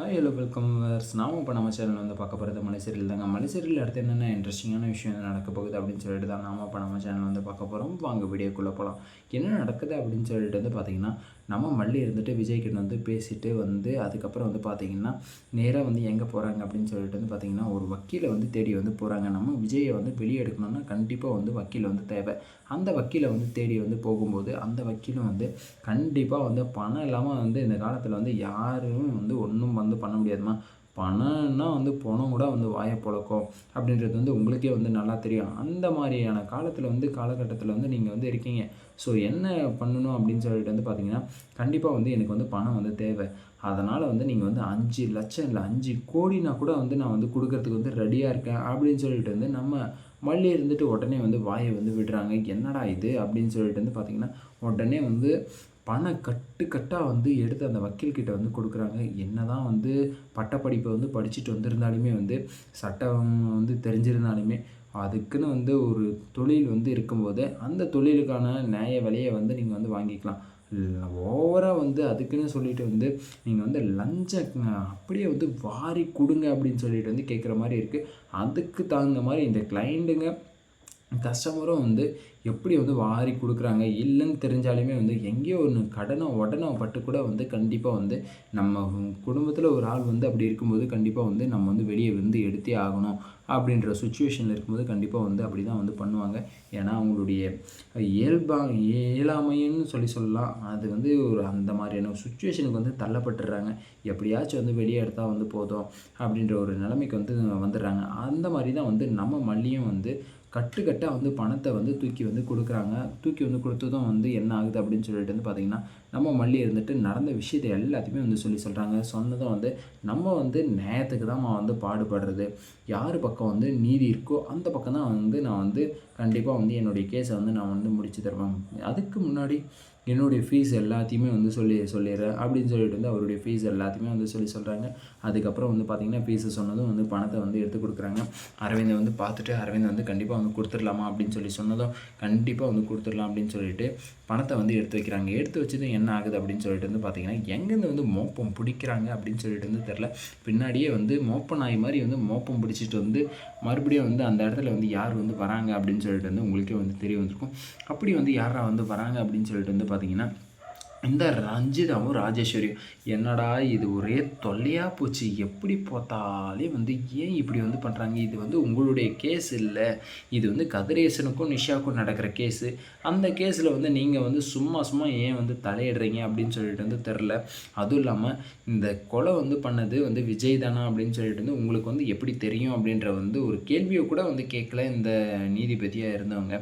Hi hello welcome verse. நாம இப்போ நம்ம சேனல் வந்து பார்க்க போகிறது மலை சீரியல் தாங்க. மலை சீரியல் அடுத்து என்னென்ன இன்ட்ரெஸ்டிங்கான விஷயம் என்ன நடக்க போகுது அப்படின்னு சொல்லிட்டு தான் நாம இப்போ நம்ம சேனல் வந்து பார்க்க போகிறோம். வாங்க வீடியோக்குள்ளே போகலாம். என்ன நடக்குது அப்படின்னு சொல்லிட்டு வந்து பார்த்திங்கன்னா, நம்ம மல்லி இருந்துட்டு விஜய்கிட்ட வந்து பேசிட்டு வந்து அதுக்கப்புறம் வந்து பார்த்திங்கன்னா நேராக வந்து எங்கே போகிறாங்க அப்படின்னு சொல்லிட்டு வந்து பார்த்திங்கன்னா ஒரு வக்கீலை வந்து தேடி வந்து போகிறாங்க. நம்ம விஜயை வந்து வெளியே எடுக்கணும்னா கண்டிப்பாக வந்து வக்கீல் வந்து தேவை. அந்த வக்கீலை வந்து தேடி வந்து போகும்போது அந்த வக்கீலும் வந்து கண்டிப்பாக வந்து பணம் இல்லாமல் வந்து இந்த காலத்தில் வந்து யாரும் வந்து ஒன்றும் வந்து பண்ண முடியாதுமா. பணம்னா வந்து பணம் கூட வந்து வாயை பொழக்கும் அப்படின்றது வந்து உங்களுக்கே வந்து நல்லா தெரியும். அந்த மாதிரியான காலகட்டத்தில் வந்து நீங்கள் வந்து இருக்கீங்க. ஸோ என்ன பண்ணணும் அப்படின்னு சொல்லிட்டு வந்து பார்த்தீங்கன்னா, கண்டிப்பாக வந்து எனக்கு வந்து பணம் வந்து தேவை. அதனால் வந்து நீங்கள் வந்து 5,00,000 இல்லை 5,00,00,000 கூட வந்து நான் வந்து கொடுக்கறதுக்கு வந்து ரெடியாக இருக்கேன் அப்படின்னு சொல்லிட்டு வந்து நம்ம மல்லி இருந்துட்டு உடனே வந்து வாயை வந்து விடுறாங்க. என்னடா இது அப்படின்னு சொல்லிட்டு வந்து பார்த்தீங்கன்னா, உடனே வந்து பணம் கட்டாக வந்து எடுத்து அந்த வக்கீல்கிட்ட வந்து கொடுக்குறாங்க. என்னதான் வந்து பட்டப்படிப்பை வந்து படிச்சுட்டு வந்திருந்தாலுமே வந்து சட்டம் வந்து தெரிஞ்சிருந்தாலுமே அதுக்குன்னு வந்து ஒரு தொழில் வந்து இருக்கும்போது அந்த தொழிலுக்கான நியாய விலையை வந்து நீங்கள் வந்து வாங்கிக்கலாம். ஓவராக வந்து அதுக்குன்னு சொல்லிட்டு வந்து நீங்கள் வந்து லஞ்சம் அப்படியே வந்து வாரி கொடுங்க அப்படின்னு சொல்லிட்டு வந்து கேட்குற மாதிரி இருக்குது. அதுக்கு தகுந்த மாதிரி இந்த கிளைண்ட்டுங்க கஸ்டமரும் வந்து எப்படி வந்து வாரி கொடுக்குறாங்க. இல்லைன்னு தெரிஞ்சாலுமே வந்து எங்கேயோ ஒன்று உடனே பட்டு கூட வந்து கண்டிப்பாக வந்து நம்ம குடும்பத்தில் ஒரு ஆள் வந்து அப்படி இருக்கும்போது கண்டிப்பாக வந்து நம்ம வந்து வெளியே வந்து எடுத்தே ஆகணும் அப்படின்ற சுச்சுவேஷனில் இருக்கும்போது கண்டிப்பாக வந்து அப்படி தான் வந்து பண்ணுவாங்க. ஏன்னா அவங்களுடைய இயலாமைன்னு சொல்லலாம். அது வந்து ஒரு அந்த மாதிரியான சுச்சுவேஷனுக்கு வந்து தள்ளப்பட்டுடுறாங்க. எப்படியாச்சும் வந்து வெளியே எடுத்தால் வந்து போதும் அப்படின்ற ஒரு நிலைமைக்கு வந்து வந்துடுறாங்க. அந்த மாதிரி தான் வந்து நம்ம மல்லியும் வந்து கட்டாக வந்து பணத்தை வந்து தூக்கி வந்து கொடுக்குறாங்க. தூக்கி வந்து கொடுத்ததும் வந்து என்ன ஆகுது அப்படின்னு சொல்லிட்டு வந்து பார்த்திங்கன்னா, நம்ம மல்லி இருந்துட்டு நடந்த விஷயத்தை எல்லாத்தையுமே வந்து சொல்கிறாங்க. சொன்னதும் வந்து நம்ம வந்து நியாயத்துக்கு தான் வந்து பாடுபடுறது. யார் பக்கம் வந்து நீதி இருக்கோ அந்த பக்கம் தான் வந்து நான் வந்து கண்டிப்பாக வந்து என்னுடைய கேஸை வந்து நான் வந்து முடிச்சு தருவேன். அதுக்கு முன்னாடி என்னுடைய ஃபீஸ் எல்லாத்தையுமே வந்து சொல்லிடுறேன் அப்படின்னு சொல்லிட்டு வந்து அவருடைய ஃபீஸ் எல்லாத்தையுமே வந்து சொல்கிறாங்க. அதுக்கப்புறம் வந்து பார்த்திங்கன்னா ஃபீஸை சொன்னதும் வந்து பணத்தை வந்து எடுத்து கொடுக்குறாங்க. அரவிந்தை வந்து பார்த்துட்டு அரவிந்த் வந்து கண்டிப்பாக வந்து கொடுத்துடலாமா அப்படின்னு சொன்னதும் கண்டிப்பாக வந்து கொடுத்துடலாம் அப்படின்னு சொல்லிட்டு பணத்தை வந்து எடுத்து வைக்கிறாங்க. எடுத்து வச்சதும் என்ன ஆகுது அப்படின்னு சொல்லிட்டு வந்து பார்த்திங்கன்னா, எங்கேருந்து வந்து மோப்பம் பிடிக்கிறாங்க அப்படின்னு சொல்லிட்டு வந்து தெரில. பின்னாடியே வந்து மோப்ப நாய் மாதிரி வந்து மோப்பம் பிடிச்சிட்டு வந்து மறுபடியும் வந்து அந்த இடத்துல வந்து யார் வந்து வராங்க அப்படின்னு சொல்லிட்டு வந்து உங்களுக்கே வந்து தெரிய வந்திருக்கும். அப்படி வந்து யாரா வந்து வராங்க அப்படின்னு சொல்லிட்டு வந்து பார்த்திங்கன்னா, இந்த ரஞ்சிதாவும் ராஜேஸ்வரியும். என்னடா இது ஒரே தொல்லையாக போச்சு. எப்படி பார்த்தாலே வந்து ஏன் இப்படி வந்து பண்ணுறாங்க. இது வந்து உங்களுடைய கேஸ் இல்லை. இது வந்து கதிரேசனுக்கும் நிஷாவுக்கும் நடக்கிற கேஸு. அந்த கேஸில் வந்து நீங்கள் வந்து சும்மா ஏன் வந்து தலையிடுறீங்க அப்படின்னு சொல்லிட்டு வந்து தெரில. அதுவும் இல்லாமல் இந்த கொலை வந்து பண்ணது வந்து விஜய் தானா அப்படின்னு சொல்லிட்டு வந்து உங்களுக்கு வந்து எப்படி தெரியும் அப்படின்ற வந்து ஒரு கேள்வியை கூட வந்து கேட்கல இந்த நீதிபதியாக இருந்தவங்க.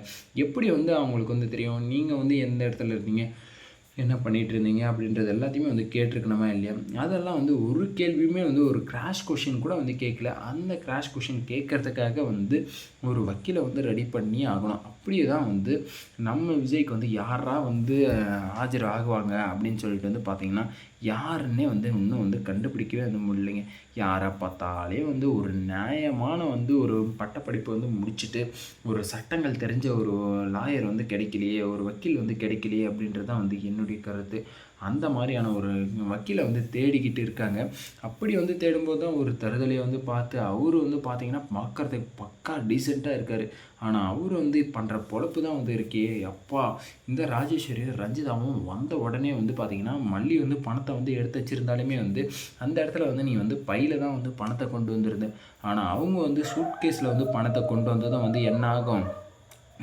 எப்படி வந்து அவங்களுக்கு வந்து தெரியும். நீங்கள் வந்து எந்த இடத்துல இருந்தீங்க, என்ன பண்ணிகிட்டு இருந்தீங்க அப்படின்றது எல்லாத்தையுமே வந்து கேட்டிருக்கணுமா இல்லையா. அதெல்லாம் வந்து ஒரு கேள்வியுமே வந்து ஒரு கிராஷ் கொஷின் கூட வந்து கேட்கல. அந்த கிராஷ் கொஷின் கேட்கறதுக்காக வந்து ஒரு வக்கீலை வந்து ரெடி பண்ணி ஆகணும். அப்படியே தான் வந்து நம்ம விஜய்க்கு வந்து யாரா வந்து ஆஜர் ஆகுவாங்க அப்படின்னு சொல்லிட்டு வந்து பார்த்திங்கன்னா, யாருன்னே வந்து இன்னும் வந்து கண்டுபிடிக்கவே வந்து முடியலைங்க. யாரை பார்த்தாலே வந்து ஒரு நியாயமான வந்து ஒரு பட்டப்படிப்பு வந்து முடிச்சுட்டு ஒரு சட்டங்கள் தெரிஞ்ச ஒரு லாயர் வந்து கிடைக்கலையே, ஒரு வக்கீல் வந்து கிடைக்கலையே அப்படின்றது தான் வந்து என்னுடைய கருத்து. அந்த மாதிரியான ஒரு வக்கீலை வந்து தேடிக்கிட்டு இருக்காங்க. அப்படி வந்து தேடும்போது தான் ஒரு தருதலையை வந்து பார்த்து அவர் வந்து பார்த்திங்கன்னா பார்க்குறதுக்கு பக்கா டீசெண்டாக இருக்கார். ஆனால் அவர் வந்து பண்ணுற பொழப்பு தான் வந்து இருக்கே அப்பா. இந்த ராஜேஸ்வரி ரஞ்சிதாவும் வந்த உடனே வந்து பார்த்திங்கன்னா மல்லி வந்து பணத்தை வந்து எடுத்து வச்சுருந்தாலுமே வந்து அந்த இடத்துல வந்து நீ வந்து பையில் தான் வந்து பணத்தை கொண்டு வந்துருந்த. ஆனால் அவங்க வந்து சூட்கேஸில் வந்து பணத்தை கொண்டு வந்ததும் வந்து என்ன ஆகும்,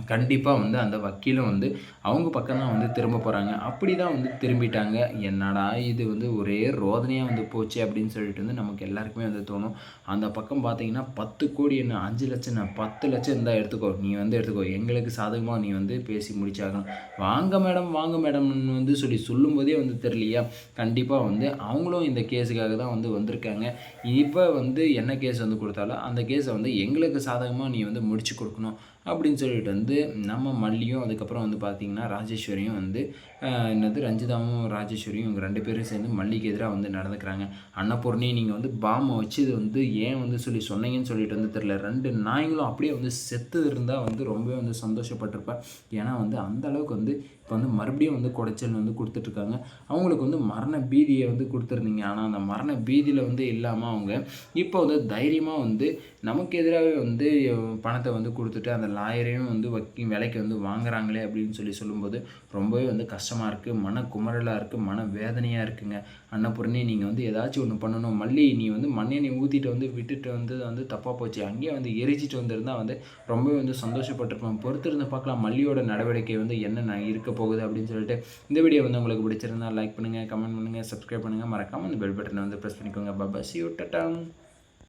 கண்டிப்பாக வந்து அந்த வக்கீலும் வந்து அவங்க பக்கம் தான் வந்து திரும்ப போகிறாங்க. அப்படி தான் வந்து திரும்பிட்டாங்க. என்னடா இது வந்து ஒரே ரோதனையாக வந்து போச்சு அப்படின்னு சொல்லிட்டு வந்து நமக்கு எல்லாருக்குமே வந்து தோணும். அந்த பக்கம் பார்த்தீங்கன்னா 10 கோடி என்ன 5 லட்சம் என்ன 10 லட்சம் இருந்தால் எடுத்துக்கோ, நீ வந்து எடுத்துக்கோ, எங்களுக்கு சாதகமாக நீ வந்து பேசி முடிச்சாகணும். வாங்க மேடம்னு வந்து சொல்லும்போதே வந்து தெரியலையா. கண்டிப்பாக வந்து அவங்களும் இந்த கேஸுக்காக தான் வந்து வந்திருக்காங்க. இப்போ வந்து என்ன கேஸ் வந்து கொடுத்தாலும் அந்த கேஸை வந்து எங்களுக்கு சாதகமாக நீ வந்து முடிச்சு கொடுக்கணும் அப்படின்னு சொல்லிட்டு வந்து நம்ம மல்லியும் அதுக்கப்புறம் வந்து பார்த்திங்கன்னா ராஜேஸ்வரியும் வந்து ரஞ்சிதாவும் ராஜேஸ்வரியும் இவங்க 2 பேரும் சேர்ந்து மல்லிக்கு எதிராக வந்து நடந்துக்கிறாங்க. அன்னபூர்ணி நீங்கள் வந்து பாம்பை வச்சு இது வந்து ஏன் வந்து சொன்னீங்கன்னு சொல்லிட்டு வந்து தெரில. 2 நாய்களும் அப்படியே வந்து செத்து இருந்தால் வந்து ரொம்பவே வந்து சந்தோஷப்பட்டிருப்பேன். ஏன்னா வந்து அந்த அளவுக்கு வந்து இப்போ வந்து மறுபடியும் வந்து குடைச்சல் வந்து கொடுத்துட்ருக்காங்க. அவங்களுக்கு வந்து மரண பீதியை வந்து கொடுத்துருந்தீங்க. ஆனால் அந்த மரண பீதியில் வந்து இல்லாமல் அவங்க இப்போ வந்து தைரியமாக வந்து நமக்கு எதிராகவே வந்து பணத்தை வந்து கொடுத்துட்டு அந்த லாயரையும் வந்து விலைக்கு வந்து வாங்குறாங்களே அப்படின்னு சொல்லும்போது ரொம்பவே வந்து கஷ்டமாக இருக்குது, மன குமரலாக இருக்குது, மன வேதனையாக இருக்குங்க. அன்னபூர்ணி, நீங்கள் வந்து ஏதாச்சும் ஒன்று பண்ணணும். மல்லி, நீ வந்து மண்ணெண்ணெய் ஊற்றிட்டு வந்து விட்டுட்டு வந்து தப்பாக போச்சு, அங்கேயே வந்து எரிச்சிட்டு வந்திருந்தால் வந்து ரொம்பவே வந்து சந்தோஷப்பட்டிருப்போம். பொறுத்திருந்து பார்க்கலாம் மல்லியோட நடவடிக்கை வந்து என்ன இருக்க போகுது அப்படின்னு சொல்லிட்டு. இந்த வீடியோ வந்து உங்களுக்கு பிடிச்சிருந்தா லைக் பண்ணுங்கள், கமெண்ட் பண்ணுங்கள், சப்ஸ்கிரைப் பண்ணுங்கள், மறக்காமல் அந்த பெல் பட்டனை வந்து ப்ரெஸ் பண்ணிக்கோங்க. Baba, see you, Tata.